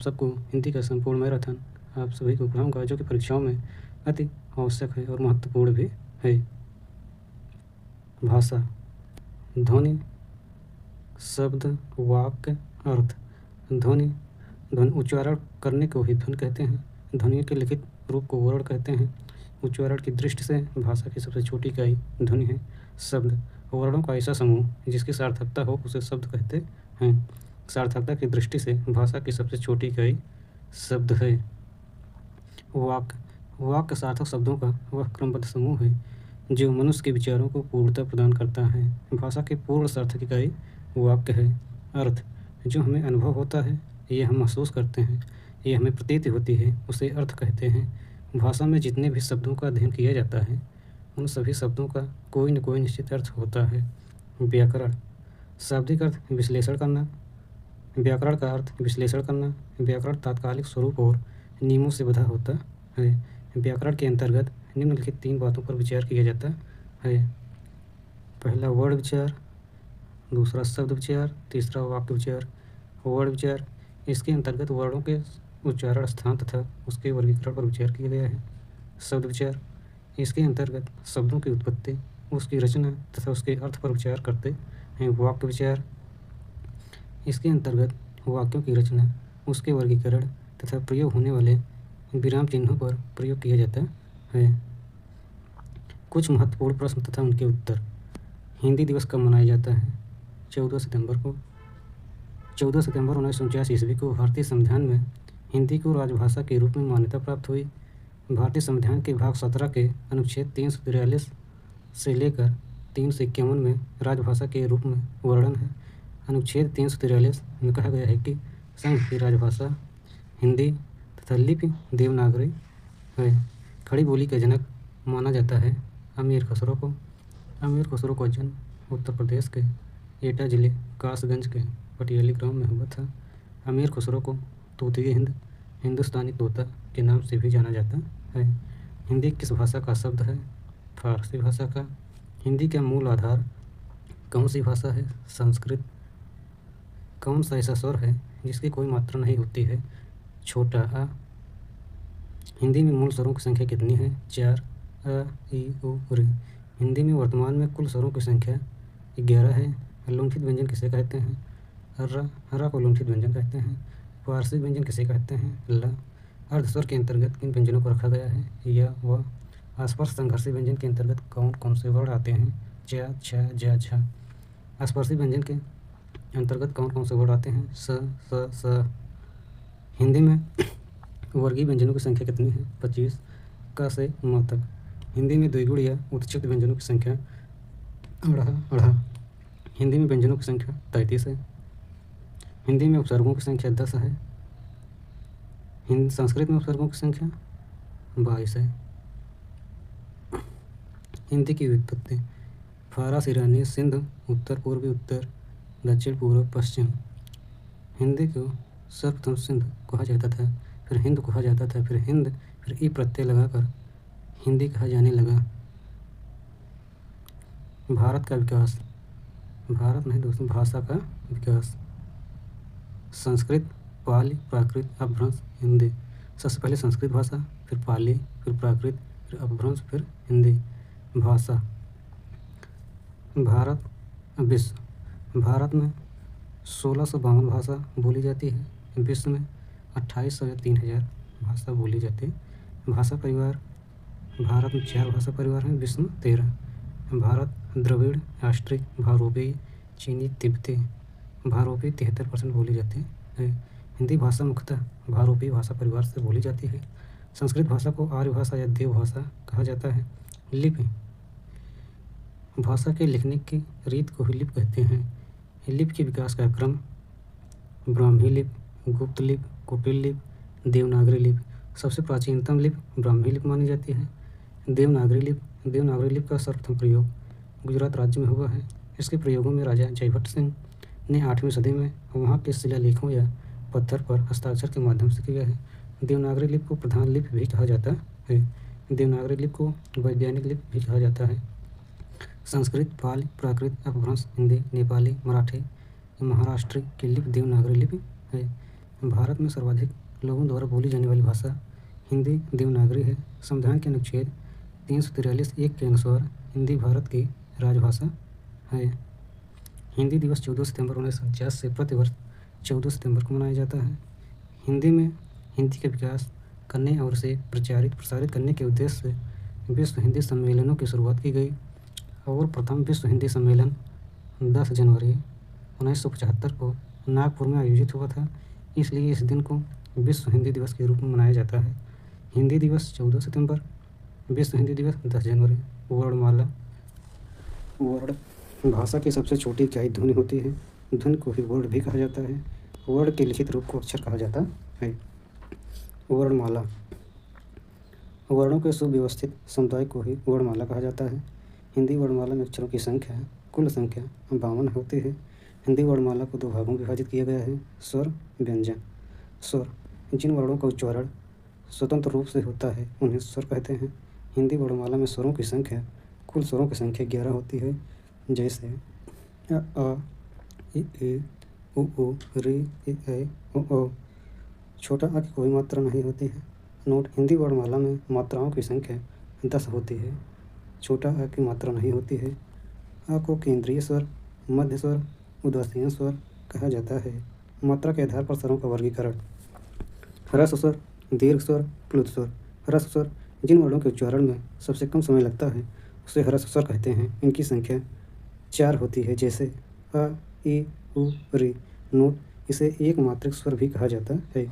सबको हिंदी का संपूर्ण मैराथन आप सभी को पढ़ाऊँगा, जो कि परीक्षाओं में अति आवश्यक है और महत्वपूर्ण भी है। भाषा, ध्वनि, शब्द, वाक्य, अर्थ। ध्वनि उच्चारण करने को ही ध्वनि कहते हैं। ध्वनि के लिखित रूप को वर्ण कहते हैं। उच्चारण की दृष्टि से भाषा की सबसे छोटी इकाई ध्वनि है। शब्द वर्णों का ऐसा समूह जिसकी सार्थकता हो उसे शब्द कहते हैं। सार्थकता की दृष्टि से भाषा की सबसे छोटी इकाई शब्द है। वाक्य सार्थक शब्दों का वह क्रमबद्ध समूह है जो मनुष्य के विचारों को पूर्णता प्रदान करता है। भाषा की पूर्ण सार्थक इकाई वाक्य है। अर्थ जो हमें अनुभव होता है, ये हम महसूस करते हैं, ये हमें प्रतीति होती है, उसे अर्थ कहते हैं। भाषा में जितने भी शब्दों का अध्ययन किया जाता है, उन सभी शब्दों का कोई न कोई निश्चित अर्थ होता है। व्याकरण, शाब्दिक अर्थ विश्लेषण करना। व्याकरण का अर्थ विश्लेषण करना। व्याकरण तात्कालिक स्वरूप और नियमों से बंधा होता है। व्याकरण के अंतर्गत निम्नलिखित 3 बातों पर विचार किया जाता है। पहला वर्ण विचार, दूसरा शब्द विचार, तीसरा वाक्य विचार। वर्ण विचार, इसके अंतर्गत वर्णों के उच्चारण स्थान तथा उसके वर्गीकरण पर विचार किया गया है। शब्द विचार, इसके अंतर्गत शब्दों की उत्पत्ति, उसकी रचना तथा उसके अर्थ पर विचार करते हैं। वाक्य विचार, इसके अंतर्गत वाक्यों की रचना, उसके वर्गीकरण तथा प्रयोग होने वाले विराम चिन्हों पर प्रयोग किया जाता है। कुछ महत्वपूर्ण प्रश्न तथा उनके उत्तर। हिंदी दिवस कब मनाया जाता है? 14 सितंबर को। 14 सितंबर 1949 ईस्वी को भारतीय संविधान में हिंदी को राजभाषा के रूप में मान्यता प्राप्त हुई। भारतीय संविधान के भाग 17 के अनुच्छेद 343 से लेकर 351 में राजभाषा के रूप में वर्णन है। अनुच्छेद 343 में कहा गया है कि संघ की राजभाषा हिंदी तथा लिपि देवनागरी है। खड़ी बोली का जनक माना जाता है अमीर खुसरो को। अमीर खुसरो का जन्म उत्तर प्रदेश के एटा जिले कासगंज के पटियाली ग्राम में हुआ था। अमीर खुसरो को तूतिए हिंद, हिंदुस्तानी तोता के नाम से भी जाना जाता है। हिंदी किस भाषा का शब्द है? फारसी भाषा का। हिंदी का मूल आधार कौन सी भाषा है? संस्कृत। कौन सा ऐसा स्वर है जिसकी कोई मात्रा नहीं होती है? छोटा आ। हिंदी में मूल स्वरों की संख्या कितनी है? 4। अ, ई, उ, ऋ। हिंदी में वर्तमान में कुल स्वरों की संख्या 11 है। लुंठित व्यंजन किसे कहते हैं? हर्रा को लुंठित व्यंजन कहते हैं। फारसी व्यंजन किसे कहते हैं? ल। अर्धस्वर के अंतर्गत किन व्यंजनों को रखा गया है? य, व। स्पर्श संघर्षी व्यंजन के अंतर्गत कौन कौन से वर्ण आते हैं? च, छ, ज, झ। स्पर्शी व्यंजन के अंतर्गत कौन कौन से वर्ण आते हैं? स, स। हिंदी में वर्गीय व्यंजनों की संख्या कितनी है? 25। क से म तक। हिंदी में द्विगुण या उत्क्षिप्त व्यंजनों की संख्या अढ़ा। हिंदी में व्यंजनों की संख्या 33 है। हिंदी में उपसर्गों की संख्या 10 है। संस्कृत में उपसर्गों की संख्या 22 है। हिंदी की व्युत्पत्ति। फारस, ईरानी, सिंध, उत्तर पूर्वी, उत्तर, दक्षिण पूर्व, पश्चिम। हिंदी को सर्वप्रथम सिंध कहा जाता था, फिर हिंद कहा जाता था, फिर हिंद, फिर ई प्रत्यय लगाकर हिंदी कहा जाने लगा। भारत का विकास। भारत नहीं दोस्तों, भाषा का विकास। संस्कृत, पाली, प्राकृत, अपभ्रंश, हिंदी। सबसे पहले संस्कृत भाषा, फिर पाली, फिर प्राकृत, फिर अपभ्रंश, फिर हिंदी। भाषा। भारत, विश्व। भारत में 1652 भाषा बोली जाती है। विश्व में 2800 या 3000 भाषा बोली जाती है। भाषा परिवार। भारत में 4 भाषा परिवार हैं, विश्व में 13। भारत द्रविड़, राष्ट्रिक, भारोपी, चीनी, तिब्बती। भारोपी 73% बोली जाती है। हिंदी भाषा मुख्यतः भारोपी भाषा परिवार से बोली जाती है। संस्कृत भाषा को आर्य भाषा या देव भाषा कहा जाता है। लिपि। भाषा के लिखने की रीत को ही लिपि कहते हैं। लिपि के विकास का क्रम। ब्राह्मी लिपि, गुप्त लिपि, कुटिल लिपि, देवनागरी लिपि। सबसे प्राचीनतम लिपि ब्राह्मी लिपि मानी जाती है। देवनागरी लिपि का सर्वप्रथम प्रयोग गुजरात राज्य में हुआ है। इसके प्रयोगों में राजा जयभट्ट सिंह ने 8वीं सदी में वहाँ के शिलालेखों या पत्थर पर हस्ताक्षर के माध्यम से किया है। देवनागरी लिपि को प्रधान लिपि भी कहा जाता है। देवनागरी लिपि को वैज्ञानिक लिपि भी कहा जाता है। संस्कृत, पाली, प्राकृत, अपभ्रंश, हिंदी, नेपाली, मराठी, महाराष्ट्री की लिपि देवनागरी लिपि है। भारत में सर्वाधिक लोगों द्वारा बोली जाने वाली भाषा हिंदी देवनागरी है। संविधान के अनुच्छेद 343(1) के अनुसार हिंदी भारत की राजभाषा है। हिंदी दिवस 14 सितंबर 1949 से प्रतिवर्ष 14 सितंबर को मनाया जाता है। हिंदी का विकास करने और उसे प्रसारित करने के उद्देश्य से विश्व हिंदी सम्मेलनों की शुरुआत की गई और प्रथम विश्व हिंदी सम्मेलन 10 जनवरी 1975 को नागपुर में आयोजित हुआ था। इसलिए इस दिन को विश्व हिंदी दिवस के रूप में मनाया जाता है। हिंदी दिवस 14 सितंबर, विश्व हिंदी दिवस 10 जनवरी। वर्णमाला। वर्ण भाषा की सबसे छोटी इकाई ध्वनि होती है। ध्वनि को ही वर्ण भी कहा जाता है। वर्ण के लिखित रूप को अक्षर कहा जाता है। वर्णमाला। वर्णों के सुव्यवस्थित समुदाय को ही वर्णमाला कहा जाता है। हिंदी वर्णमाला में अक्षरों की संख्या कुल संख्या 52 होती है। हिंदी वर्णमाला को 2 भागों में विभाजित किया गया है। स्वर, व्यंजन। स्वर, जिन वर्णों का उच्चारण स्वतंत्र रूप से होता है उन्हें स्वर कहते हैं। हिंदी वर्णमाला में स्वरों की संख्या कुल स्वरों की संख्या 11 होती है। जैसे अ, इ, उ, ऋ, इ, ऐ, उ, औ। छोटा आ की कोई मात्रा नहीं होती है। नोट, हिंदी वर्णमाला में मात्राओं की संख्या 10 होती है। छोटा आ की मात्रा नहीं होती है। आ को केंद्रीय स्वर, मध्य स्वर, उदासीन स्वर कहा जाता है। मात्रा के आधार पर स्वरों का वर्गीकरण। ह्रस्व स्वर, दीर्घ स्वर, प्लुत स्वर। ह्रस्व स्वर, जिन वर्णों के उच्चारण में सबसे कम समय लगता है उसे ह्रस्व स्वर कहते हैं। इनकी संख्या 4 होती है। जैसे अ, इ, उ, ऋ। नोट, इसे एक मात्रिक स्वर भी कहा जाता है।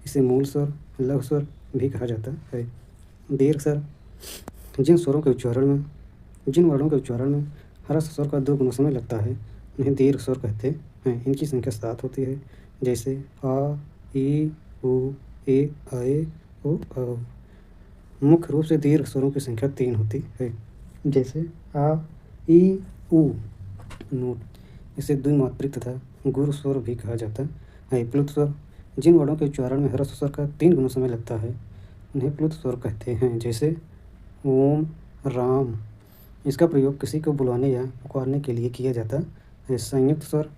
इसे मूल स्वर, लघु स्वर भी कहा जाता है। दीर्घ स्वर, जिन वर्णों के उच्चारण में ह्रस्व स्वर का 2 गुना समय लगता है उन्हें दीर्घ स्वर कहते हैं। इनकी संख्या 7 होती है। जैसे आ, इ, उ, ए, ऐ, ओ, औ। मुख्य रूप से दीर्घ स्वरों की संख्या 3 होती है। जैसे आ, इ, उ। नोट, इसे द्विमात्रिक तथा गुरु स्वर भी कहा जाता है। प्लुत स्वर, जिन वर्णों के उच्चारण में ह्रस्व स्वर का 3 गुना समय लगता है उन्हें प्लुत स्वर कहते हैं। जैसे ओम, राम। इसका प्रयोग किसी को बुलाने या पुकारने के लिए किया जाता है। संयुक्त स्वर,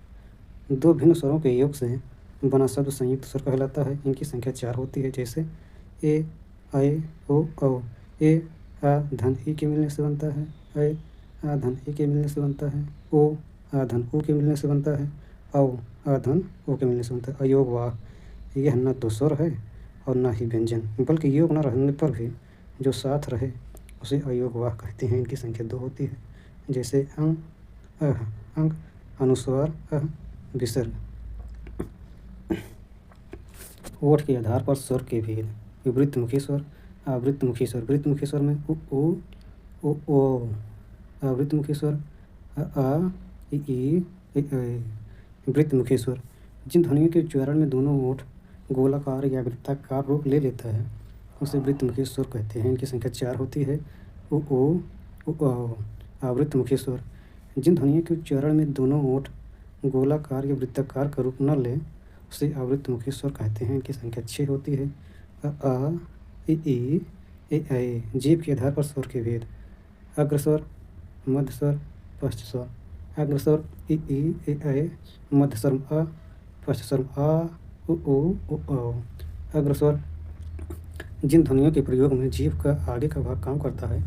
2 भिन्न स्वरों के योग से बना शब्द संयुक्त स्वर कहलाता है। इनकी संख्या 4 होती है। जैसे ए, ऐ, ओ, औ। ए आ धन ई के मिलने से बनता है। ऐ आ धन ई के मिलने से बनता है। ओ आ धन ऊ के मिलने से बनता है। औ आ धन ओ के मिलने से बनता है। अयोग वाह, यह न तो स्वर है और न ही व्यंजन, बल्कि योग न रहने पर भी जो साथ रहे उसे अयोग वाह कहते हैं। इनकी संख्या 2 होती है। जैसे अंग, अह, अंग, अनुस्वार, अह, विसर्ग। ओठ के आधार पर स्वर के भेद। वृत्तमुखी स्वर, आवृत्तमुखी स्वर। वृत्तमुखी स्वर में उ, ओ, ओ। आवृत्तमुखी स्वर आ, इ, ऐ। वृत्तमुखी स्वर, जिन ध्वनियों के उच्चारण में दोनों ओठ गोलाकार या वृत्ताकार रूप ले लेता है उसे वृत्तमुखी स्वर कहते हैं। इनकी संख्या 4 होती है। उ, ओ, उ, औ। आवृत्तमुखी स्वर, जिन ध्वनियों के उच्चारण में दोनों ओठ गोलाकार या वृत्ताकार का रूप न ले उसे आवृत्तमुखी स्वर कहते हैं। इनकी संख्या 6 होती है। आ, इ, ऐ। जीभ के आधार पर स्वर के भेद। अग्रस्वर, मध्य स्वर, पश्च स्वर। अग्रस्वर इ, ऐ। मध्य स्वर अ, पश्च स्वर आ, उ, ओ, औ। अग्रस्वर, जिन ध्वनियों के प्रयोग में जीभ का आगे का भाग काम करता है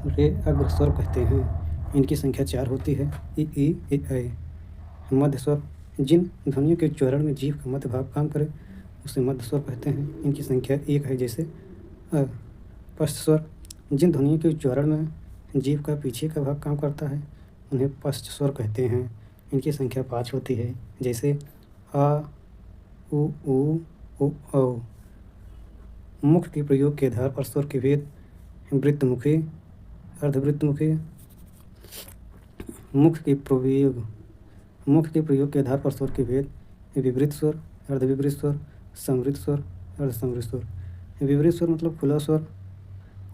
उसे अग्रस्वर कहते हैं। इनकी संख्या 4 होती है। इ, ऐ। मध्य स्वर, जिन ध्वनियों के उच्चारण में जीभ का मध्य भाग काम करे उसे मध्य स्वर कहते हैं। इनकी संख्या 1 है। जैसे अ। पश्च स्वर, जिन ध्वनियों के उच्चारण में जीभ का पीछे का भाग काम करता है उन्हें पश्च स्वर कहते हैं। इनकी संख्या 5 होती है। जैसे आ, उ, ऊ, औ। मुख के प्रयोग के आधार पर स्वर के भेद। वृत्तमुखी, अर्धवृत्तमुखी। मुख के प्रयोग के आधार पर स्वर के भेद। विवृत स्वर, अर्धविवृत स्वर, समृत स्वर, अर्धसमृत स्वर। विवृत स्वर मतलब खुला स्वर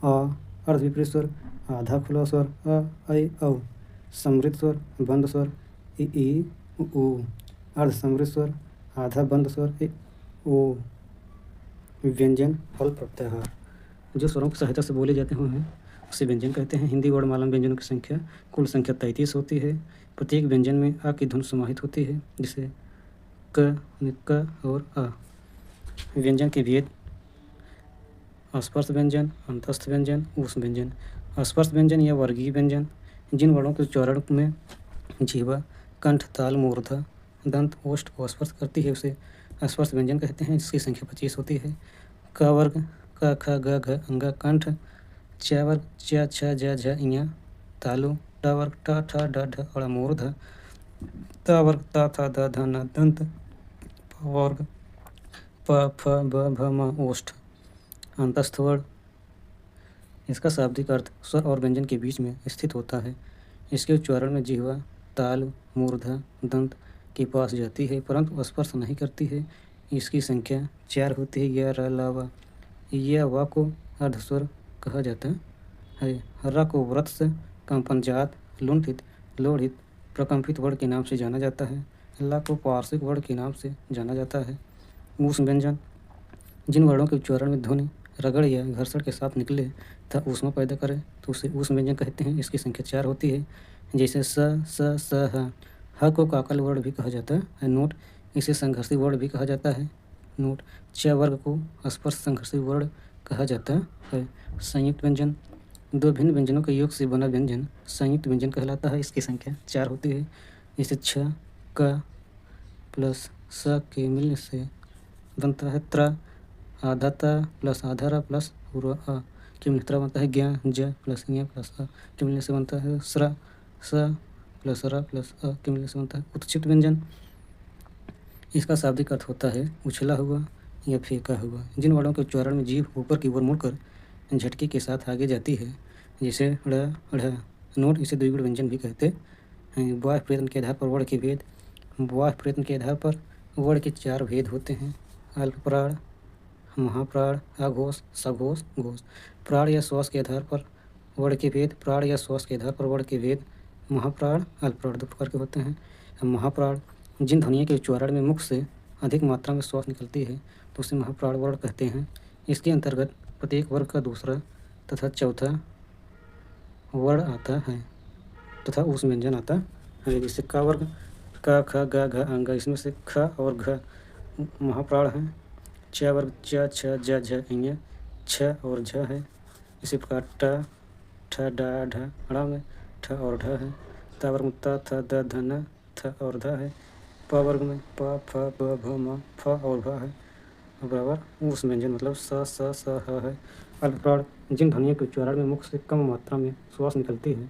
अ। अर्धविपरीत स्वर आधा खुला स्वर अ, ऐ, औ। समृत स्वर बंद स्वर इ, उ। अर्धसमृत स्वर आधा बंद स्वर ए, ओ। व्यंजन, हल, प्रत्याहार जो स्वरों की सहायता से बोले जाते हैं उसे व्यंजन कहते हैं। हिंदी वर्णमाला में व्यंजनों की संख्या कुल संख्या 33 होती है। प्रत्येक व्यंजन में आ की धुन समाहित होती है। जैसे क और अ। व्यंजन के भेद: स्पर्श व्यंजन, अंतस्थ व्यंजन, ऊष्म व्यंजन। स्पर्श व्यंजन या वर्गीय व्यंजन जिन वर्णों के उच्चारण में जिह्वा, कंठ, ताल, मूर्धा, दंत, ओष्ठ को स्पर्श करती है उसे स्पर्श व्यंजन कहते हैं। इसकी संख्या 25 होती है। क वर्ग क, ख, ग, घ, अंग, कंठ। च वर्ग च, छ, ज, झ, ञ, तालु। ट वर्ग ट, ठ, ड, ढ, ड़, मूर्ध। त वर्ग त, थ, द, ध, न, दंत। प वर्ग प, फ, ब, भ, म, ओष्ठ। अंतस्थ वर्ण इसका शाब्दिक अर्थ स्वर और व्यंजन के बीच में स्थित होता है। इसके उच्चारण में जिह्वा, ताल, मूर्धा, दंत के पास जाती है परंतु स्पर्श नहीं करती है। इसकी संख्या 4 होती है। य, र, ल, व। य, व को अर्धस्वर कहा जाता है। र को वृत्त, कंपनजात, लुंठित, लोढ़ित, प्रकंपित वर्ण के नाम से जाना जाता है। ल को पार्श्विक वर्ण के नाम से जाना जाता है। ऊष्म व्यंजन जिन वर्णों के उच्चारण में ध्वनि रगड़ या घर्षण के साथ निकले तथा ऊष्मा पैदा करे तो उसे ऊष्म व्यंजन कहते हैं। इसकी संख्या 4 होती है। जैसे स, स, स, ह। ह को काकल वर्ण भी कहा जाता है। नोट इसे संघर्षी वर्ण भी कहा जाता है। नोट च वर्ग को स्पर्श संघर्षी वर्ण कहा जाता है। संयुक्त व्यंजन दो भिन्न व्यंजनों के योग से बना व्यंजन संयुक्त व्यंजन कहलाता है। इसकी संख्या 4 होती है। जैसे छ, क प्लस स के मिलने से बनता है त्र। आधा त प्लस आधा र प्लस पूर्व अ के मिलने त्र बनता है ज्ञ। ज प्लस ञ प्लस अ के मिलने से बनता है स्र। स प्लस र प्लस अ के मिलने से बनता है उत्क्षिप्त व्यंजन। इसका शाब्दिक अर्थ होता है उछला हुआ या फेंका हुआ। जिन वर्णों के उच्चारण में जीभ ऊपर की ओर मुड़कर झटके के साथ आगे जाती है जैसे ड़, ढ़। नोट इसे द्विगुण व्यंजन भी कहते हैं। वाह प्रयत्न के आधार पर वर्ण के भेद वाह प्रयत्न के आधार पर वर्ण के 4 भेद होते हैं। अल्प प्राण, महाप्राण, अघोष, सघोष, घोष। प्राण या श्वास के आधार पर वर्ण के भेद प्राण या श्वास के आधार पर वर्ण के भेद महाप्राण, अल्पप्राण 2 प्रकार के होते हैं। महाप्राण जिन ध्वनियों के उच्चारण में मुख से अधिक मात्रा में श्वास निकलती है तो उसे महाप्राण वर्ण कहते हैं। इसके अंतर्गत प्रत्येक वर्ग का दूसरा तथा चौथा वर्ण आता है तथा ऊष्म व्यंजन आता है। जैसे क वर्ग क, ख, ग, घ, अंग। इसमें से ख और घ महाप्राण है। च वर्ग च, छ, ज, झ, ञ, छ और झ है। इसी प्रकार ट, ठ, ड, ढ, ड़ में ठ और ढ है। त वर्ग में त, थ, द, ध, न, थ और ध है। प वर्ग में प, फ, ब, भ, म, फ और भ है। बराबर ऊष्म व्यंजन मतलब स, ह है। अल्पप्राण जिन ध्वनियों के उच्चारण में मुख से कम मात्रा में श्वास निकलती है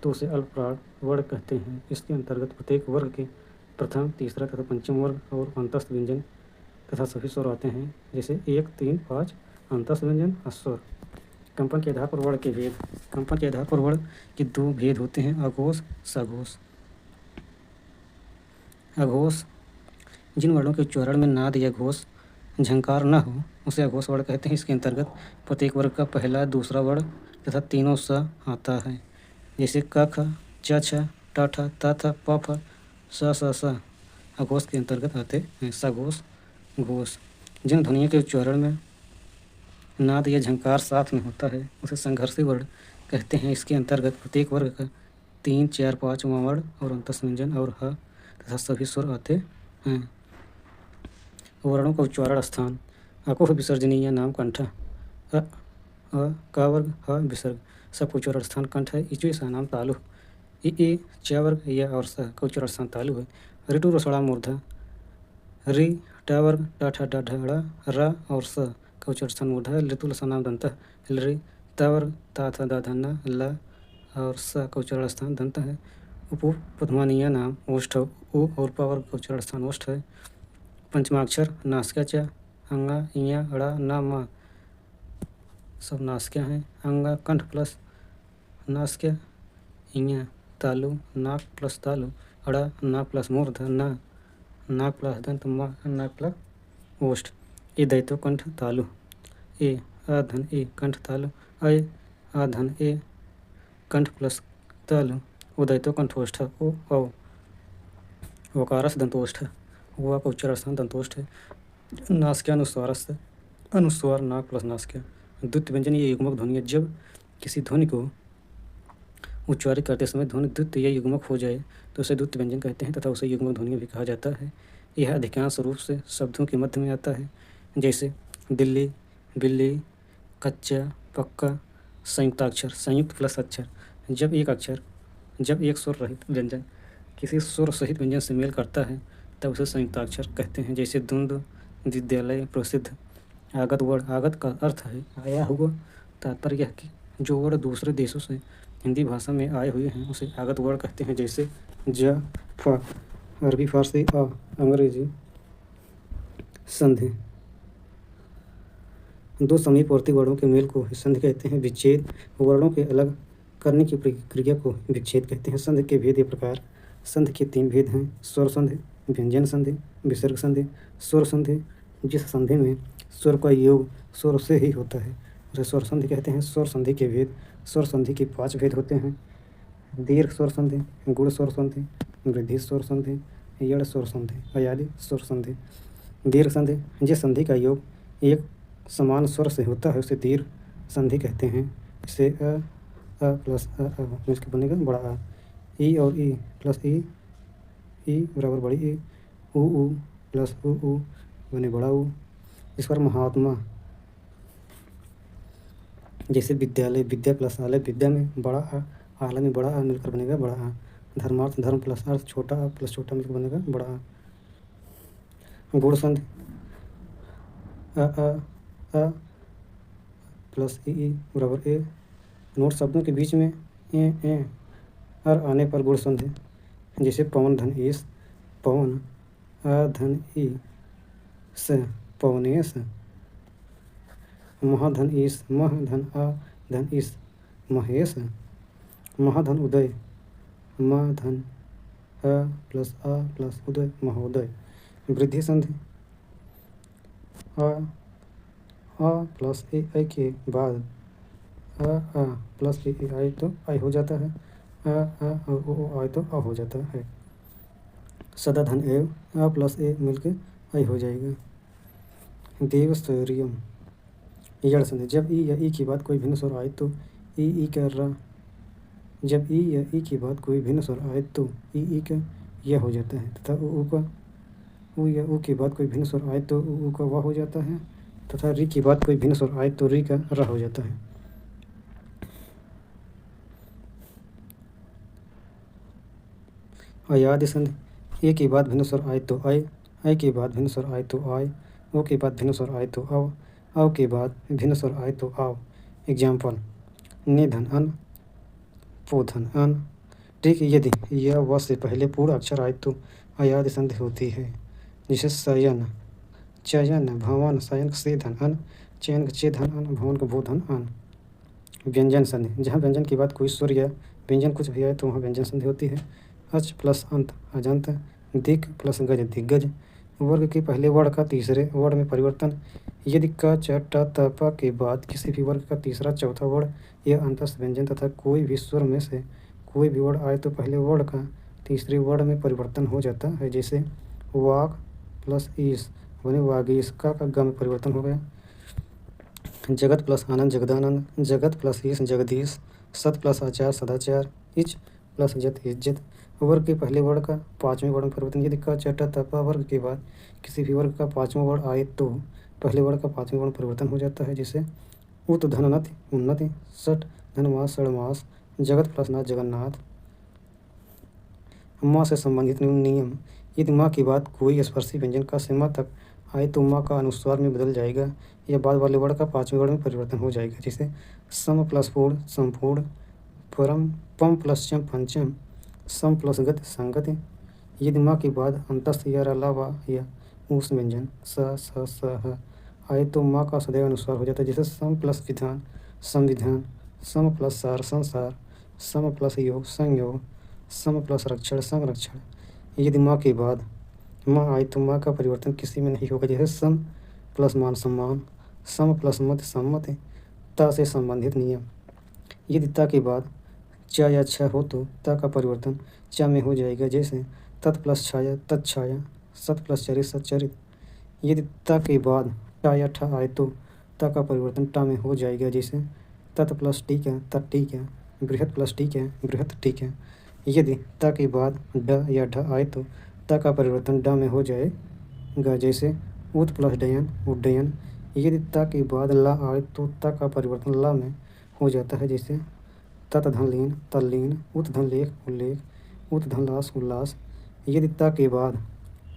तो उसे अल्पप्राण वर्ण कहते हैं। इसके अंतर्गत प्रत्येक वर्ग के प्रथम, तीसरा तथा पंचम वर्ग और अंतस्थ व्यंजन तथा सभी स्वर आते हैं। जैसे 1, 3, 5 अंतस्थ व्यंजन स्वर। कंपन के आधार पर वर्ण के भेद कंपन के आधार पर वर्ण के 2 भेद होते हैं अघोष, सघोष। अघोष जिन वर्णों के उच्चारण में नाद या घोष झंकार न हो उसे अघोष वर्ण कहते हैं। इसके अंतर्गत प्रत्येक वर्ग का पहला, दूसरा वर्ण तथा तीनों स आता है। जैसे क, ख, च, छ, ट, ठ, त, थ, प, फ, स अघोष के अंतर्गत आते हैं। सघोष, घोष जिन ध्वनियों के उच्चारण में नाद या झंकार साथ में होता है उसे संघर्षी वर्ण कहते हैं। इसके अंतर्गत प्रत्येक वर्ग का 3, 4, 5वां वर्ण और अंतस्थ व्यंजन और ह तथा सभी स्वर आते हैं। वर्णों का उच्चारण स्थान अकुह विसर्जनीय नाम कंठ अ क वर्ग ह विसर्ग सबका उच्चारण स्थान कंठ है। इचु सा नाम तालु इ च वर्ग य और स का उच्चारण स्थान तालु है। ऋतु रसड़ा मूर्धा रि ट वर्ग ट, ठ, ड, ढ, ड़, र और स का उच्चारण स्थान मूर्धा है। ऋतु सा नाम दंत रि त वर्ग त, थ, द, ध, न, ल और स का उच्चारण स्थान दंत है। उपपद्मानीय नाम ओष्ठ उ और प वर्ग का उच्चारण स्थान ओष्ठ है। पंचमाक्षर नासिका च, अंगा, ञ, ड़, न, म सब नासिका हैं। अंगा कंठ प्लस नासिका, ञ तालु, नाक प्लस तालु, ड़ नाक प्लस मूर्ध, न नाक प्लस दंत, म नाक प्लस ओष्ठ। ए दैतो कंठ तालु ए आधन ए कंठ तालु अय आधन ए कंठ प्लस तालु उदैतो कंठोष्ठ ओ औ वकारस दंतोष्ठ हुआ का उच्चारण स्थान दंतोष्ठ है। नासिकानुस्वारस्थ अनुस्वार नाक प्लस नासिका। द्वितीय व्यंजन या युग्मक ध्वनि जब किसी ध्वनि को उच्चारित करते समय ध्वनि द्वितीय या युग्मक हो जाए तो उसे द्वितीय व्यंजन कहते हैं तथा उसे युग्मक ध्वनि भी कहा जाता है। यह अधिकांश रूप से शब्दों के मध्य में आता है। जैसे दिल्ली, बिल्ली, कच्चा, पक्का। संयुक्ताक्षर, संयुक्त प्लस अक्षर। जब एक स्वर रहित व्यंजन किसी स्वर सहित व्यंजन से मेल करता है तब उसे संयुक्ताक्षर कहते हैं। जैसे धुंध, विद्यालय, प्रसिद्ध। आगत वर्ण, आगत का अर्थ है आया हुआ। तात्पर्य यह कि जो वर्ण दूसरे देशों से हिंदी भाषा में आए हुए हैं उसे आगत वर्ण कहते हैं। जैसे ज, फ, अरबी फारसी अ, अंग्रेजी संधि। दो समीपवर्ती वर्णों के मेल को संधि कहते हैं। विच्छेद, वर्णों के अलग करने की प्रक्रिया को विच्छेद कहते हैं। संधि के भेद ये प्रकार। संधि के 3 भेद हैं: स्वर संधि, व्यंजन संधि, विसर्ग संधि। स्वर संधि, जिस संधि में स्वर का योग स्वर से ही होता है उसे स्वर संधि कहते हैं। स्वर संधि के भेद। स्वर संधि के 5 भेद होते हैं: दीर्घ स्वर संधि, गुण स्वर संधि, वृद्धि स्वर संधि, यड़ स्वर संधि, अयाली स्वर संधि। दीर्घ संधि, जिस संधि का योग एक समान स्वर से होता है उसे दीर्घ संधि कहते हैं। इसे अ प्लस इसके बनेगा बड़ा आ। ई और ई प्लस ई, ई बराबर बड़ी ई। ऊ प्लस ऊ बने बड़ा ऊ। इस पर महात्मा, जैसे विद्यालय, विद्या प्लस आलय, विद्या में बड़ा आ, आलय में बड़ा आ मिलकर बनेगा बड़ा आ। धर्मार्थ, धर्म प्लस अर्थ, छोटा आ प्लस छोटा मिलकर बनेगा बड़ा आ। गुण संधि, अ प्लस ई बराबर ए। नोट शब्दों के बीच में ए अर आने पर गुण संधि। जैसे पवन धन ईस, पवन अ धन ई स, पवनेश। महाधन ईस, मह धन आ धन ईस, महेश। महाधन उदय, म धन अ प्लस उदय, महोदय। वृद्धि संधि, अ प्लस ए के बाद अ प्लस ए आए तो आई हो जाता है। ओ आए तो अ हो जाता है। सदा धन एव, अ प्लस ए मिलके आई हो जाएगा। देव स्वरियम, यड़ संधि। जब ई या ई की बात कोई भिन्न स्वर आए तो ई का र, जब ई या ई की बात कोई भिन्न स्वर आए तो ई का यह हो जाता है तथा ऊ का ऊ या ऊ की बात कोई भिन्न स्वर आए तो ऊ का वाह हो जाता है तथा री की बात कोई भिन्न स्वर आए तो री का र हो जाता है। अयादि संधि, ए की बात भिन्न स्वर आए तो ऐ की बात भिन्न स्वर आए तो आय, ओ की बात भिन्न स्वर आए तो अव की बात भिन्न स्वर आए तो आव। एग्जाम्पल: निधन अन, पोधन अन। ठीक, यदि यह व से पहले पूर्ण अक्षर आए तो अयादि संधि होती है। जैसे शयन, चयन, भवन, शयन से धन अन, चयन चे धन अन, भवन का भू धन अन। व्यंजन संधि, जहाँ व्यंजन की बात कोई स्वर या व्यंजन कुछ भी आए तो वहाँ व्यंजन संधि होती है। अच प्लस अंत, अजंत। दिक् प्लस गज, दिग्गज। वर्ग के पहले वर्ण का तीसरे वर्ण में परिवर्तन। यदि क, च, ट, त, प के बाद किसी भी वर्ग का तीसरा चौथा वर्ण या अंतस्थ व्यंजन तथा कोई भी स्वर में से कोई भी वर्ण आए तो पहले वर्ण का तीसरे वर्ण में परिवर्तन हो जाता है। जैसे वाक प्लस ईस बने वागीस, का ग में परिवर्तन हो गया। जगत प्लस आनंद, जगदानंद। जगत प्लस ईस, जगदीश। सत प्लस आचार, सदाचार। इच प्लस इज्जत, इज्जत। वर्ग के पहले वर्ण का पांचवें वर्ण में परिवर्तन। यदि क, च, ट, त, प वर्ग के बाद किसी भी वर्ग का पांचवा वर्ण आए तो पहले वर्ण का पांचवें वर्ण परिवर्तन हो जाता है। जैसे उत धननति, उन्नति। सठ धनमास, षडमास। जगत प्लस नाथ, जगन्नाथ। माँ से संबंधित नियम, यदि माँ की बात कोई स्पर्शी व्यंजन का से माँ तक आए तो माँ का अनुस्वार में बदल जाएगा या बाद वाले वर्ण का पांचवें वर्ण में परिवर्तन हो जाएगा। जैसे सम प्लस पूर्ण, संपूर्ण। परम, पम प्लस चम, पंचम। सम प्लस गति, संगति। यदि माँ के बाद अंतस्थ या अलावा या ऊष्म व्यंजन स ह आए तो माँ का सदैव अनुस्वार हो जाता है। जैसे सम प्लस विधान, संविधान। सम प्लस सार, संसार। सम प्लस योग, संयोग। सम प्लस रक्षण, संरक्षण। यदि माँ के बाद माँ आए तो माँ का परिवर्तन किसी में नहीं होगा। जैसे सम प्लस मान, सम्मान। सम प्लस मत, सम्मति। ता से संबंधित नियम, यदि ता के बाद च या छ हो तो ता का परिवर्तन च में हो जाएगा। जैसे तत् प्लस छाया, तत्छाया। सत प्लस चरित, सच्चरित। यदि ता के बाद टा या ठ आए तो ता का परिवर्तन टा में हो जाएगा। जैसे तत् प्लस टीका, तत्टीका। बृहत प्लस टीका, बृहत टीका। यदि ता के बाद ड या ढ आए तो ता का परिवर्तन ड में हो जाएगा। जैसे उत प्लस डयन उड्डयन। यदि ता के बाद ला आए तो ता का परिवर्तन ला में हो जाता है, जैसे तत धन लीन तल्लीन, उत धन लेख उल्लेख, उत धन लास उल्लास। यदि ता के बाद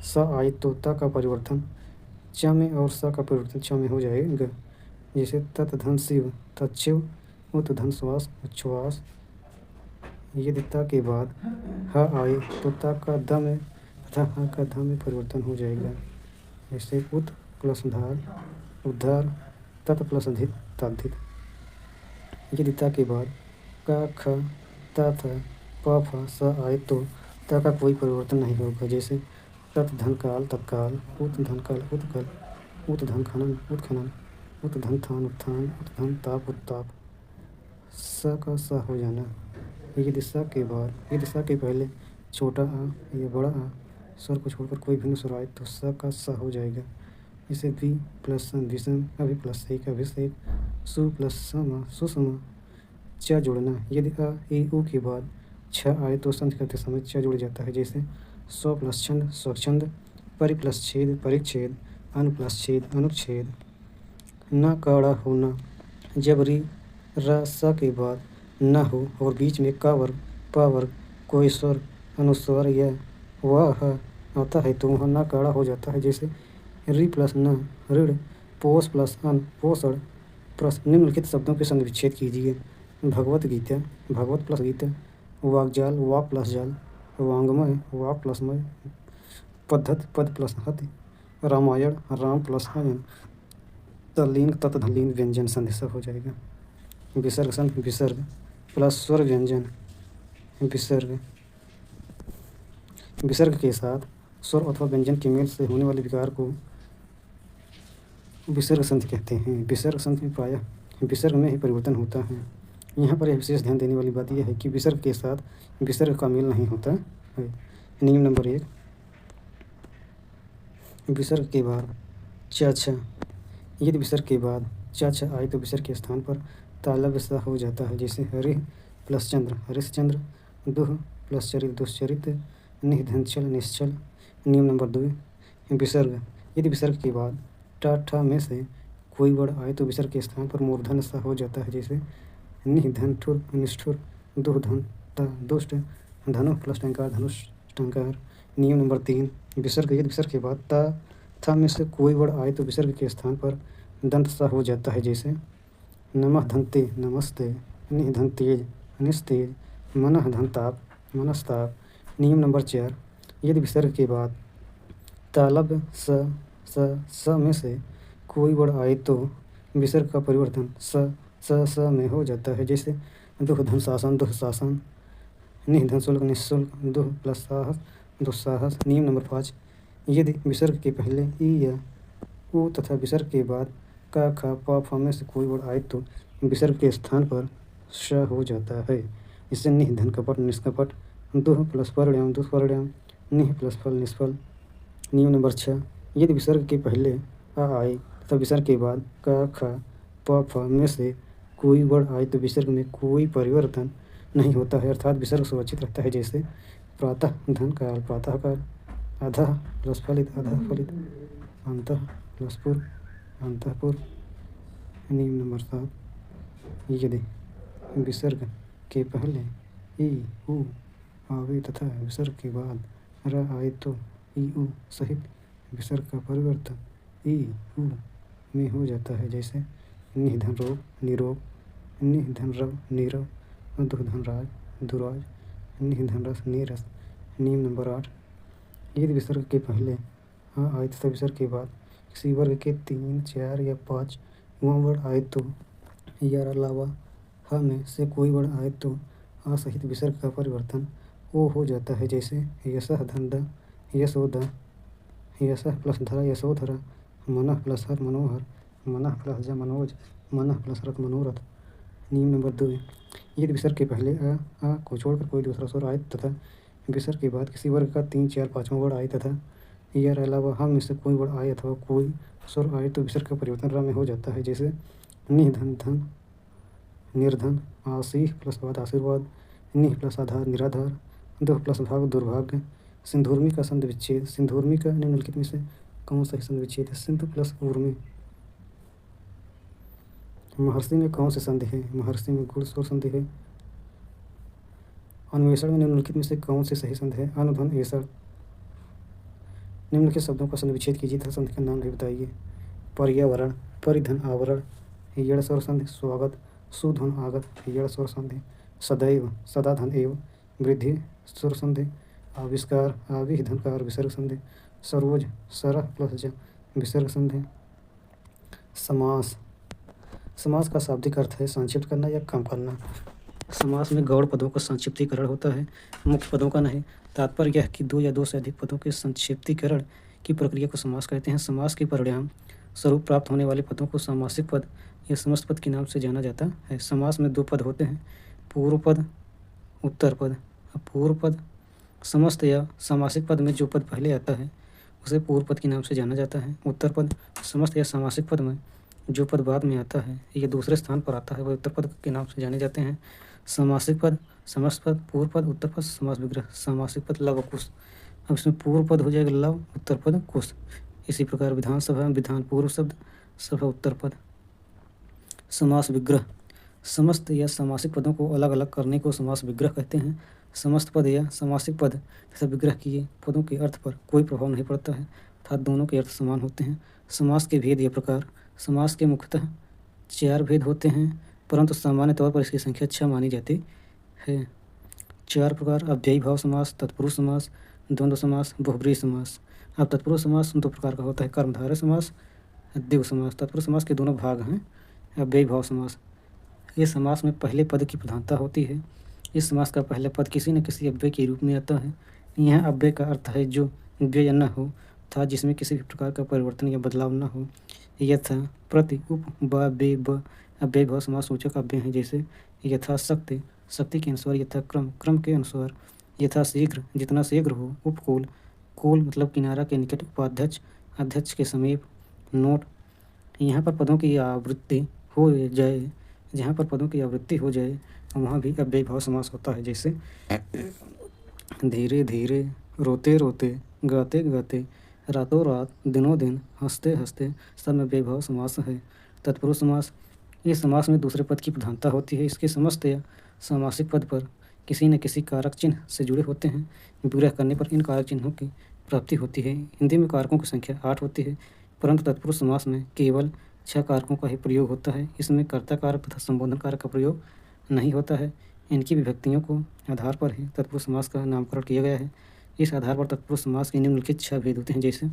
स आए तो ता का परिवर्तन च में और स का परिवर्तन च में हो जाएगा, जैसे तत धन शिव तत्शिव, उत धन श्वास उच्छ्वास। यदि ता के बाद ह आए तो ता का द में तथा ह का ध में परिवर्तन हो जाएगा, जैसे उत प्लस धार उद्धार, तत प्लस अधित तद्धित। यदि ता के बाद क ख त थ प फ स आए तो ता का कोई परिवर्तन नहीं होगा, जैसे तत धन काल तत्काल, उत धन काल उत्कल, उत धन खनन उत्खनन, उत धन थान उत्थान, उत धन ताप उत्ताप। स का स हो जाना। यदि स के पहले छोटा आ या बड़ा आ स्वर को छोड़कर कोई भिन्न स्वर आए तो स का स हो जाएगा, जैसे वि प्लस सम विषम, अभि प्लस एक अभिषेक, सु प्लस सम सुषम। च जुड़ना। यदि अ ए उ के बाद छ आए तो संधि करते समय च जुड़ जाता है, जैसे स्व प्लस छंद स्वच्छंद, परि प्लस छेद परिच्छेद, अनु प्लस छेद अनुच्छेद। न कड़ा होना। जब रि र स के बाद न हो और बीच में क वर्ग प वर्ग कोई स्वर अनुस्वर या व ह आता है तो वह न कड़ा हो जाता है, जैसे रि प्लस न ऋण, पोष प्लस अन पोषण। प्रश्न निम्नलिखित शब्दों के संग विच्छेद कीजिए। भगवत गीता भगवत प्लस गीता, वाक्जाल वाक प्लस जाल, वांग्मय वाक प्लस मय, पद्धत पद प्लस हत, रामायण राम प्लस आयन। तल्लीन तत धल्लीन व्यंजन संधि सब हो जाएगा। विसर्ग संधि विसर्ग प्लस स्वर व्यंजन विसर्ग। विसर्ग के साथ स्वर अथवा व्यंजन के मेल से होने वाले विकार को विसर्ग संधि कहते हैं। विसर्ग संधि में प्रायः विसर्ग में ही परिवर्तन होता है। यहाँ पर यह विशेष ध्यान देने वाली बात यह है कि विसर्ग के साथ विसर्ग का मेल नहीं होता है। नियम नंबर 1, विसर्ग के बाद च छ। यदि विसर्ग के बाद च छ आए तो विसर्ग के स्थान पर तालव्य स हो जाता है, जैसे हरिः प्लस चंद्र हरिश्चंद्र, दुह प्लस चरित दुश्चरित, निः धनचल निश्चल। नियम नंबर 2, विसर्ग। यदि विसर्ग के बाद ट ठ में से कोई वर्ण आए तो विसर्ग के स्थान पर मूर्धन्य स हो जाता है, जैसे निः धन ठुर निष्ठुर, दुह धन त दुष्ट, धनु प्लस टंकार धनुष टंकार। नियम नंबर 3, विसर्ग। यदि विसर्ग के बाद त थ में से कोई वर्ण आए तो विसर्ग के स्थान पर दंत स हो जाता है, जैसे नमः धनते नमस्ते, निः धन तेज निस्तेज, मनः धन ताप मनस्ताप। नियम नंबर 4, यदि विसर्ग के बाद तालव्य स में से कोई वर्ण आए तो विसर्ग का परिवर्तन स में हो जाता है, जैसे दुह धन शासन दुःशासन, निः धन शुल्क निःशुल्क, दुह प्लस साहस दुस्साहस। नियम नंबर 5, यदि विसर्ग के पहले ई या उ तथा विसर्ग के बाद क ख प फ में से कोई वर्ण आए तो विसर्ग के स्थान पर श हो जाता है, इससे निः धन कपट निष्कपट, दुह प्लस परिणाम दुष्परिणाम, निः प्लस फल निष्फल। नियम नंबर 6, यदि विसर्ग के पहले आ आए तथा विसर्ग के बाद क ख प फ में से कोई वर्ण आए तो विसर्ग में कोई परिवर्तन नहीं होता है, अर्थात विसर्ग सुरक्षित रहता है, जैसे प्रातः धन काल प्रातः काल, अधः प्लस फलित अधः फलित, अंतः प्लस पूर्व अंतःपुर। नियम नंबर 7, यदि विसर्ग के पहले ई उ आवे तथा विसर्ग के बाद र आए तो ई उ सहित विसर्ग का परिवर्तन ई उ में हो जाता है, जैसे निः धन रोग निरोग, निः धन रव नीरव, दुह धन राज दुराज, निः धन रस नीरस। नियम नंबर 8, यदि विसर्ग के पहले आ आए तथा विसर्ग के बाद किसी वर्ग के 3, 4 या 5 वर्ण आए तो या अलावा ह में से कोई वर्ण आए तो आ सहित विसर्ग का परिवर्तन ओ हो जाता है, जैसे यशः धन द यशोद, यशः प्लस धरा यशोधरा, मनः प्लस हर मनोहर, मनः प्लस ज मनोज, मनः प्लस रथ मनोरथ। नियम नंबर 2, यदि विसर्ग के पहले आ को छोड़कर कोई दूसरा स्वर आए तथा विसर्ग के बाद किसी वर्ग का 3, 4, 5वां वर्ण आए तथा या अलावा हम में से कोई वर्ण आए अथवा कोई स्वर आए तो विसर्ग का परिवर्तन र में हो जाता है, जैसे निः धन धन निर्धन, आशीष प्लस बाद आशीर्वाद, निः प्लस आधार निराधार, दुह प्लस भाग दुर्भाग्य। सिंधूर्मी का संधि विच्छेद। सिंधूर्मी का निम्नलिखित में से कौन सही संधि विच्छेद है? सिंधु प्लस ऊर्मी। महर्षि में कौन सी संधि है? महर्षि में गुण स्वर संधि है। अन्वेषण में निम्नलिखित में से कौन सी सही संधि है? अनुधन एषण। निम्नलिखित शब्दों का संधि विच्छेद कीजिए तथा संधि का नाम भी बताइए। पर्यावरण, परिधन आवरण, यण स्वर संधि। स्वागत, सुधन आगत, यण स्वर संधि। सदैव, सदा धन एव, वृद्धि स्वर संधि। आविष्कार, आवि धनकार विसर्ग संधि। सरोज, सरह प्लस ज विसर्ग संधि। समास, समास का शाब्दिक अर्थ है संक्षिप्त करना या कम करना। समास में गौड़ पदों का संक्षिप्तीकरण होता है, मुख्य पदों का नहीं। तात्पर्य यह कि दो या दो से अधिक पदों के संक्षिप्तीकरण की प्रक्रिया को समास कहते हैं। समास के परिणाम स्वरूप प्राप्त होने वाले पदों को सामासिक पद या समस्त पद के नाम से जाना जाता है। समास में दो पद होते हैं, पूर्व पद, उत्तर पद। पूर्व पद समस्त या सामासिक पद में जो पद पहले आता है उसे पूर्व पद के नाम से जाना जाता है। उत्तर पद समस्त या सामासिक पद में जो पद बाद में आता है या दूसरे स्थान पर आता है वह उत्तर पद के नाम से जाने जाते हैं। सामासिक पद, समस्त पद, पूर्व पद, उत्तर पद, समास विग्रह। सामासिक पद लव कुश। अब इसमें पूर्व पद हो जाएगा लव, उत्तर पद कुश। इसी प्रकार विधानसभा, विधान पूर्व शब्द, सभा उत्तर पद। समास विग्रह, समस्त या सामासिक पदों को अलग अलग करने को समास विग्रह कहते हैं। समस्त पद या सामासिक पद तथा विग्रह किए पदों के अर्थ पर कोई प्रभाव नहीं पड़ता है अर्थात दोनों के अर्थ समान होते हैं। समास के भेद या प्रकार। समास के मुख्यतः 4 भेद होते हैं, परंतु सामान्य तौर पर इसकी संख्या 6 मानी जाती है। 4 प्रकार: अव्ययी भाव समास, तत्पुरुष समास, द्वंद्व समास, बहुब्रीहि समास। अब तत्पुरुष समास 2 प्रकार का होता है, कर्मधारय समास, द्विगु समास। तत्पुरुष समास के दोनों भाग हैं। अव्ययी भाव समास, इस समास में पहले पद की प्रधानता होती है। इस समास का पहला पद किसी न किसी अव्यय के रूप में आता है। यह अव्यय का अर्थ है जो व्यय न हो था, जिसमें किसी भी प्रकार का परिवर्तन या बदलाव न हो। यथा, प्रति, उप, ब, बे, ब अव्ययी भाव समास सूचक अव्यय हैं, जैसे यथाशक्ति, शक्ति के अनुसार, यथाक्रम, क्रम के अनुसार, यथाशीघ्र, जितना शीघ्र हो, उपकूल, कूल मतलब किनारा के निकट, उपाध्यक्ष, अध्यक्ष के समीप, नोट। यहाँ पर पदों की आवृत्ति हो जाए जहाँ पर पदों की आवृत्ति हो जाए वहाँ भी अव्ययी भाव समास होता है, जैसे धीरे धीरे, रोते रोते, गाते गाते, रातों रात, दिनों दिन, हंसते हंसते, सब में अव्ययी भाव समास है। तत्पुरुष समास, इस समास में दूसरे पद की प्रधानता होती है। इसके समस्त या सामासिक पद पर किसी न किसी कारक चिन्ह से जुड़े होते हैं। विग्रह करने पर इन कारक चिन्हों की प्राप्ति होती है। हिंदी में कारकों की संख्या 8 होती है, परंतु तत्पुरुष समास में केवल 6 कारकों का ही प्रयोग होता है। इसमें कर्ता कारक तथा संबोधन कारक का प्रयोग नहीं होता है। इनकी विभक्तियों को आधार पर ही तत्पुरुष समास का नामकरण किया गया है। इस आधार पर तत्पुरुष समास के निम्नलिखित 6 भेद होते हैं, जैसे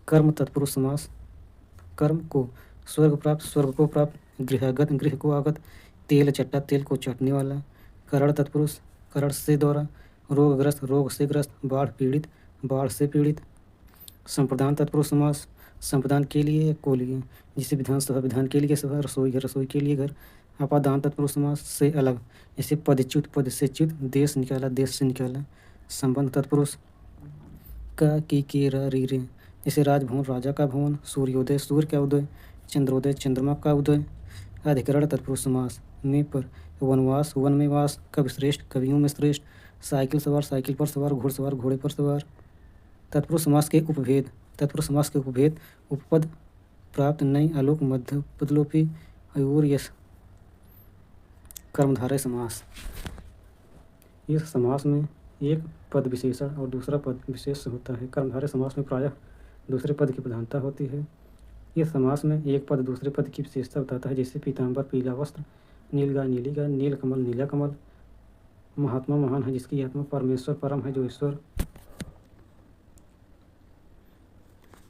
कर्म तत्पुरुष समास, कर्म को स्वर्ग प्राप्त, स्वर्ग को प्राप्त, गृहागत, गृह को आगत, तेल चट्टा, तेल को चाटने वाला। करण तत्पुरुष, करण से द्वारा, रोगग्रस्त, रोग से ग्रस्त, बाढ़ पीड़ित, बाढ़ से पीड़ित। संप्रदान तत्पुरुष समास, संप्रदान के लिए या को लिए, जिसे विधानसभा, विधान के लिए सभा, रसोई घर, रसोई के लिए घर। अपादान तत्पुरुष समास से अलग, जैसे पदच्युत, पद से च्युत, देश निकाला, देश से निकाला। संबंध तत्पुरुष, का, की, के, रा, री, रे, जैसे राजभवन, राजा का भवन, सूर्योदय, सूर्य का उदय, चंद्रोदय, चंद्रमा का उदय। अधिकरण तत्पुरुष समास में पर वनवास, वन में वास, कवि श्रेष्ठ, कवियों में श्रेष्ठ। साइकिल सवार, साइकिल पर सवार, घुड़सवार, घोड़े पर सवार। तत्पुरुष समास के उपभेद। तत्पुरुष समास के उपभेद: उपपद प्राप्त, नई, आलोक, मध्य पदलोपी, और यश। कर्मधारय समास, इस समास में एक पद विशेषण और दूसरा पद विशेष होता है। कर्मधारय समास में प्रायः दूसरे पद की प्रधानता होती है। इस समास में एक पद दूसरे पद की विशेषता बताता है, जैसे पीताम्बर, पीला वस्त्र, नीलगाय, नीली गाय, नील कमल, नीला कमल। महात्मा महान है जिसकी आत्मा, परमेश्वर परम है जो ईश्वर।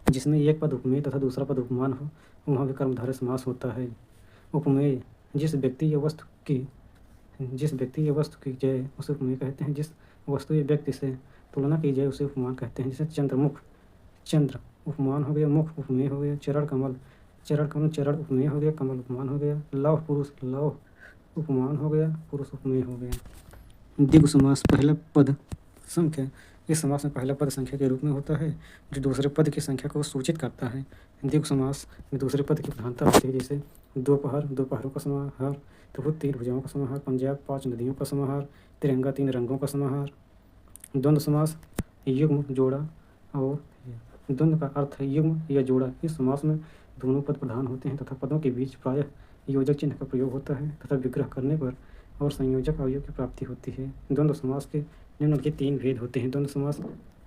जिसमें एक पद उपमेय तथा दूसरा पद उपमान हो वहाँ भी कर्मधारय समास होता है। उपमेय, जिस व्यक्ति या वस्तु की जय उसे उपमेय कहते हैं। जिस वस्तु या व्यक्ति से तुलना की जाए उसे उपमान कहते हैं। जैसे चंद्रमुख, चंद्र उपमान हो गया, मुख उपमेय हो गया। चरण कमल, चरण उपमेय हो गया, कमल उपमान हो गया। लौह पुरुष, लौह उपमान हो गया, पुरुष उपमेय हो गया। द्विगु समास, पहला पद संख्या। इस समास में पहला पद संख्या के रूप में होता है जो दूसरे पद की संख्या को सूचित करता है। द्विगु समास में दूसरे पद की प्रधानता होती है, जैसे दोपहर, दोपहरों का समाहार, त्रिभुज, 3 भुजाओं का समाहार, पंजाब, 5 नदियों का समाहार, तिरंगा, 3 रंगों का समाहार। द्वंद्व समास, युग्म, जोड़ा और द्वंद्व का अर्थ है युग्म या जोड़ा। इस समास में दोनों पद प्रधान होते हैं तथा पदों के बीच प्रायः योजक चिन्ह का प्रयोग होता है तथा विग्रह करने पर और संयोजक अवयव की प्राप्ति होती है। द्वंद्व समास के निम्नलिखित 3 भेद होते हैं: द्वंद्व समास,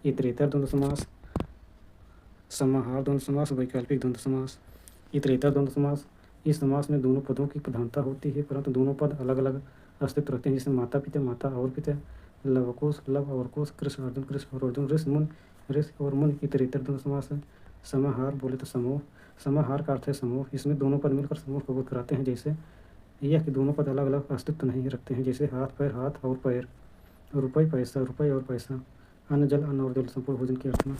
इतरेतर द्वंद्व समास, समाहार द्वंद्व समास, वैकल्पिक द्वंद्व समास। इतरेतर द्वंद्व समास: इस समास में दोनों पदों की प्रधानता होती है परंतु दोनों पद अलग अलग अस्तित्व रखते हैं, जैसे माता पिता, माता और पिता, लवकुश, लव और कुश, कृष्ण और अर्जुन, ऋषि और मुनि। इतरेतर द्वंद्व समास है। समाहार बोले तो समूह। समाहार का अर्थ है समूह। इसमें दोनों पद मिलकर समूह को बोध कराते हैं, जैसे यह कि दोनों पद अलग अलग अस्तित्व नहीं रखते हैं, जैसे हाथ पैर, हाथ और पैर, रुपये पैसा, रुपये और पैसा, अन्न जल, अन्न और जल, संपूर्ण भोजन की अर्थ में।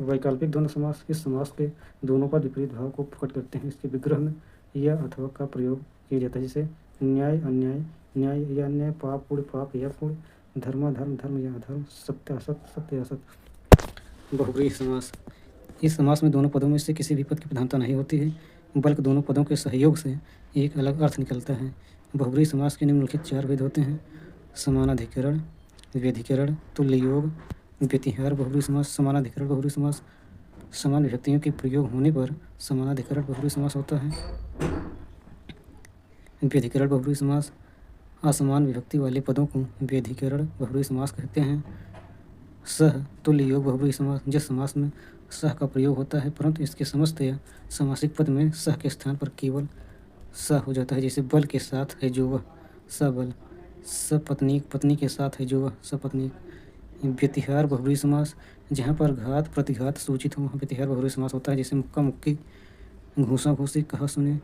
वैकल्पिक द्वंद्व समास: इस समास के दोनों पद विपरीत भाव को प्रकट करते हैं। इसके विग्रह में यह अथवा का प्रयोग किया जाता है, जैसे न्याय अन्याय, न्याय या अन्याय, पाप पुण्य, पाप या पुण्य, धर्म धर्म, धर्म या अधर्म, सत्य असत, सत्य असत। बहुव्रीहि समास: इस समास में दोनों पदों में से किसी भी पद की प्रधानता नहीं होती है, बल्कि दोनों पदों के सहयोग से एक अलग अर्थ निकलता है। बहुव्रीहि समास के निम्नलिखित 4 भेद होते हैं: समानाधिकरण, व्यधिकरण, तुल्य योग, व्यतिहार बहुव्रीहि समास। समानाधिकरण बहुव्रीहि समास: समान विभक्तियों के प्रयोग होने पर समानाधिकरण बहुव्रीहि समास होता है। व्यधिकरण बहुव्रीहि समास: असमान विभक्ति वाले पदों को व्यधिकरण बहुव्रीहि समास कहते हैं। सह तुल्य योग बहुव्रीहि समास: जिस समास में सह का प्रयोग होता है परंतु इसके समस्त या समासिक पद में सह के स्थान पर केवल स हो जाता है, जैसे बल के साथ है जो वह सबल, सपत्नीक, पत्नी के साथ है जो वह सपत्नीक। व्यतिहार बहुव्रीहि समास: जहाँ पर घात प्रतिघात सूचित हो वहाँ व्यतिहार बहुव्रीहि समास होता है, जैसे मुक्का मुक्की, घूसा घूसी, कहा सुने।